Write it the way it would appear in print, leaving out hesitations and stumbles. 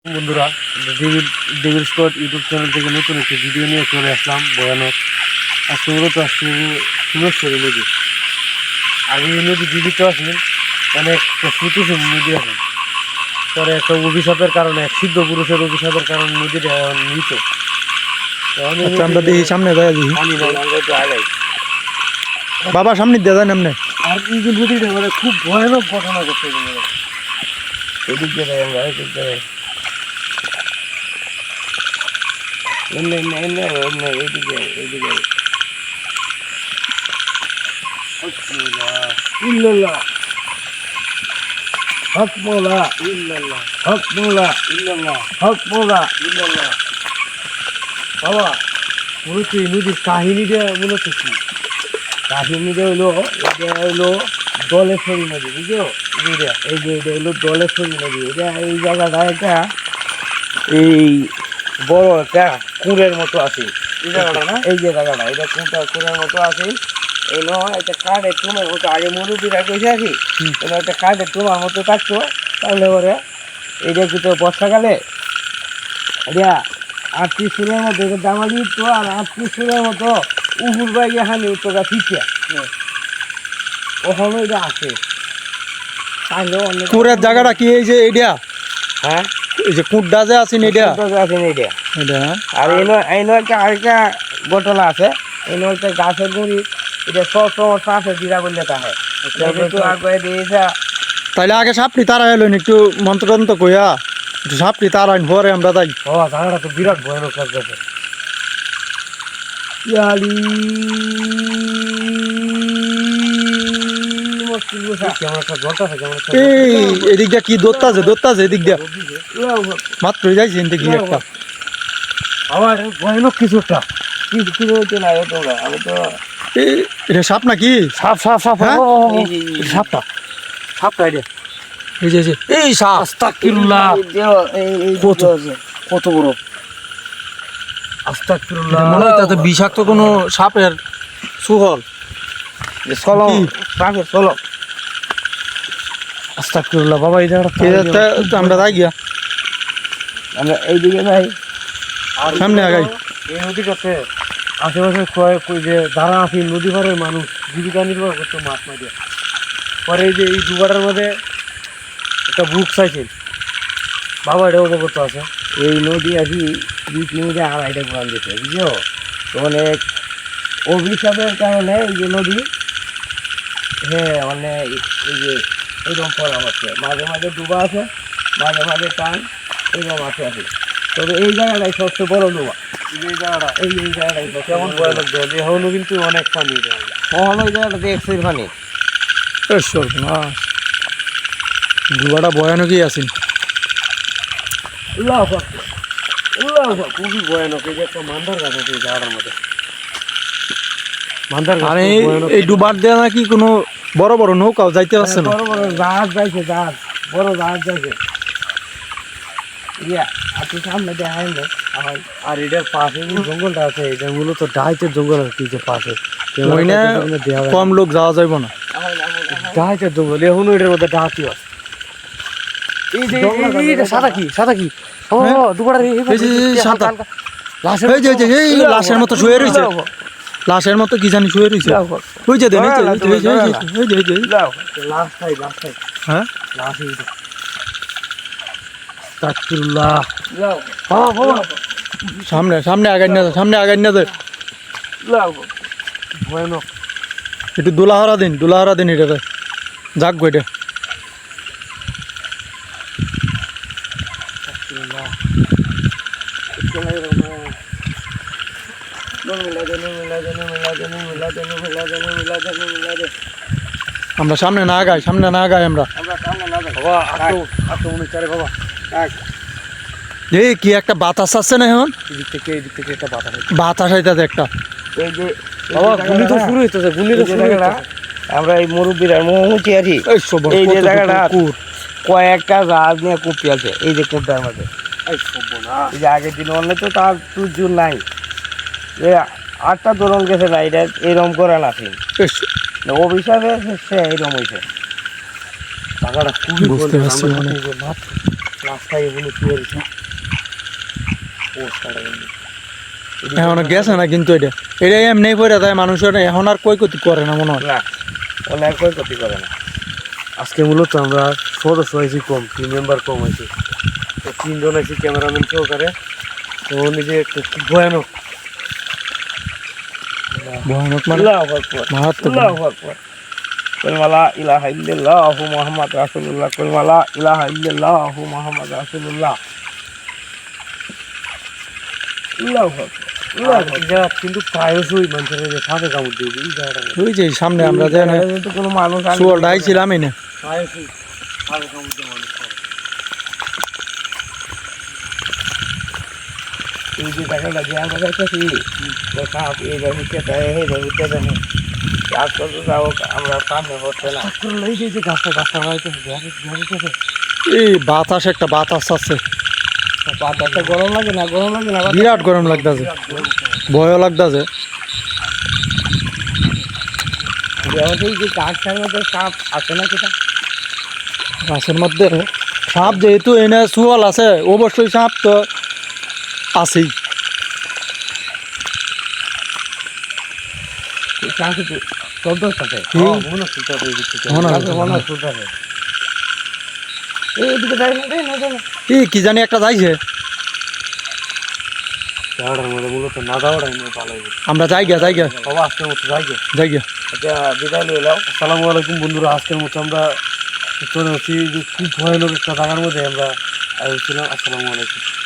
বন্ধুরা, devil Scott YouTube channel থেকে নতুন একটি ভিডিও নিয়ে চলে আসলাম। ভয়ানক আজকে মূলত আসছে সুমেশ্বরী নদী। আগে এই নদী জীবিত আছেন, অনেক স্মৃতিশীল নদী আছে। পরে একটা অভিশাপের কারণে, এক সিদ্ধ পুরুষের অভিশাপের কারণে নদীটা মৃত। আমরা দেখি সামনে যায় দেখি পানি নাই, আমরা একটু আগাই। বাবা সামনে দিয়ে যায় নামনে আর এই যে নদীটা মানে খুব ভয়ানক ঘটনা করছে। এদিক দিয়ে যাই আমরা, এদিক দিয়ে এইদিকে এইদিকে ইল্লাল্লাহ হক মওলা ইল্লাল্লাহ হক মওলা ইল্লাল্লাহ হক মওলা ইল্লাল্লাহ। বাবা, মূলত এই নদীর কাহিনীটা মূলত কি? কাহিনীটা হইলো দলেশ্বরী নদী, বুঝছো? এই যে এটা হইলো দলেশ্বরী নদী। এটা এই জায়গাটা একটা এই বড় একটা কুঁড়ের মতো আছে। এই জায়গাটা না, এই যে জায়গাটা এটা কুঁড়ের মতো আছে। এই নয় একটা কাঠের টুমের মতো, আগে মুরুবিরা কইছে আর কি, একটা কাঠের টুমার মতো থাকতো। তাহলে পরে এইটা কিন্তু বর্ষাকালে এটা 38 ফুলের মতো দামালি তো, আর 38 ফুলের মতো উহুর বাই এখানে উত্তরটা ঠিকছে ওখানে এটা আছে। তাহলে অনেক কুড়ের জায়গাটা কি এই যে এইটা? হ্যাঁ, এই যে কুটটা যে আছেন এইটা আছেন এইটা। এটা আর এই একটা আরেকটা ঘটনা আছে। এই একটা গাছের গুঁড়ি, এটা সব শ্বাসের দিরা বললে তাহে একটু আগে দিয়েছে। তাইলে আগে সাপটি তারা এলো একটু মন্ত্রতন্ত্র কইয়া একটু সাপটি তারাইন পরে আমরা যাই। ও জায়গাটা তো বিরাট ভয়ানক কাজ আছে। এই এদিক দিয়া কি দত্তাছে এদিক দিয়া মাত্র যাইছি এদিকে কি একটা আমার ভয়ানক কিছু একটা কি হইতে না তোমরা। আমি তো এটা সাপ নাকি? সাপ সাপ সাপ হ্যাঁ? সাপটা সাপটা এটা এই যে এই সাপ আস্তাগফিরুল্লাহ। কত বড় আস্তাগফিরুল্লাহ। মনে হয় তাতে বিষাক্ত কোনো সাপের সুহল। চলো সাপের চলো আস্তাগফিরুল্লাহ। বাবা এই জায়গাটা আমরা যাই গিয়া আমরা এইদিকে যাই সামনে আগাই। এই নদীটাতে আশেপাশে কয়েক যে যারা আছে নদী পাড়ের মানুষ জীবিকা নির্বাহ করতো মাছ মারিয়া। পরে এই যে এই দুবারের মধ্যে একটা বুক চাইছেন, বাবা এটা অবগত আছে। এই নদী আর কি 2 কিলোমিটার 2.5 গ্রাম দিচ্ছে, বুঝছো? তো অনেক অভিশাপের কারণে এই যে নদী, হ্যাঁ মানে এই যে এইরকম পড়া হচ্ছে, মাঝে মাঝে ডুবা আছে, মাঝে মাঝে টান, এইরকম আছে আর কি। তবে এই জায়গাটাই সবচেয়ে বড় ডুবা। এই জায়গাটাই কেমন ভয়ানক দেয়, এখনো কিন্তু অনেক পানি দেয়। ওই জায়গাটাতে এক্সের পানি। ডুবাটা ভয়ানকই আছেন। খুবই ভয়ানক। এই যে একটা মান্দার গাছ আছে এই জায়গাটার মধ্যে। মান্দার গাছ আরে এই ডুবার দেয়া নাকি কোনো বড় বড় নৌকাও যাইতে পারছে না। বড় বড় জাহাজ যাইছে, জাহাজ বড় জাহাজ যাইছে। আপনি সামনে দেখাই না। আর এটার পাশে যে জঙ্গলটা আছে, এটা মূলত ডাইতের জঙ্গল আর কি। যে পাশে কম লোক যাওয়া যাইব না, ডাইতের জঙ্গল। এখনো এটার মধ্যে ডাহাতি আছে। এই যে সাদা কি সাদা কি লাশের মতো শুয়ে রয়েছে, লাশের মতো কি জানি শুয়ে রয়েছে। ওই যে দেন হ্যাঁ সামনে সামনে আগাই না, সামনে আগাই না যায়। ভয়ানক। একটু দোলাহারা দিন এটাতে যাক গো এটা। আমরা সামনে না আগাই আমরা। এই কি একটা বাতাস আছে না এখন? এদিক থেকে একটা বাতাস আইতাছে একটা। এই যে বাবা গুলি তো শুরু হইতেছে, আমরা এই মুরব্বীরা মুখি আছি। এই যে জায়গাটা কয়েকটা জাহাজ নিয়ে কুপি আছে এই যে কুপটার মধ্যে। এই যে আগের দিন অন্য তো তার তুজুর নাই, 8টা দোলন গেছে না, এটা এরকম করে নাসি অভিশাপে সে এইরকম হয়েছে। টাকাটা খুবই বুঝতে পারছি। রাস্তায় এগুলো কি হয়েছে এখন গেছে না কিন্তু এটা এটা এমনি পড়ে যায় মানুষের এখন আর কই ক্ষতি করে না মনে হয় না অনেক কই ক্ষতি করে না আজকে মূলত আমরা সদস্য হয়েছি কম টিম মেম্বার কম হয়েছে তো 3 জন আছি ক্যামেরাম্যান সহকারে তো নিজে একটু খুব ভয়ানক ভয়ানক মানে আল্লাহু আকবার মারাত্মক আল্লাহু আকবার কলমা লা ইলাহা ইল্লাল্লাহু মুহাম্মাদ রাসূলুল্লাহ কলমা লা ইলাহা ইল্লাল্লাহু মুহাম্মাদ রাসূলুল্লাহ আল্লাহু আকবার আল্লাহু আকবার কিন্তু প্রায়শই মানুষের যে সাথে কামড় দিয়ে এই জায়গাটা ওই যে সামনে আমরা যে তো কোনো মানুষ সুয়াল ডাইছিলামই না প্রায়শই সাথে কামড় দিয়ে মানুষ করে। এই যে টাকাটা যে আমরা যাইতেছি তো সাপ এইভাবে কেটে এইভাবে কেটে নেই আজ পর্যন্ত যাও আমরা সামনে হচ্ছে না এই যে গাছটা গাড়িতেছে এই বাতাস একটা বাতাস আছে বাতাসটা গরম লাগে না বিরাট গরম লাগতেছে ভয়ও লাগতেছে এই যে গাছটার মধ্যে সাপ আছে না সেটা গাছের মধ্যে সাপ যেহেতু এনে সুয়াল আছে অবশ্যই সাপ তো আছেই চলতেছে মনে এইদিকে যাই না কি জানি একটা যাইছে মূলত না যাওয়াটাই ভালো আমরা জায়গা সবাই আজকের মতো জায়গা আচ্ছা বিদায় নিয়ে এলাম আসসালামু আলাইকুম বন্ধুরা আজকের মতো আমরা চলে আসছি খুব ভয়ানক একটা জায়গার মধ্যে আমরা ছিলাম আসসালামু আলাইকুম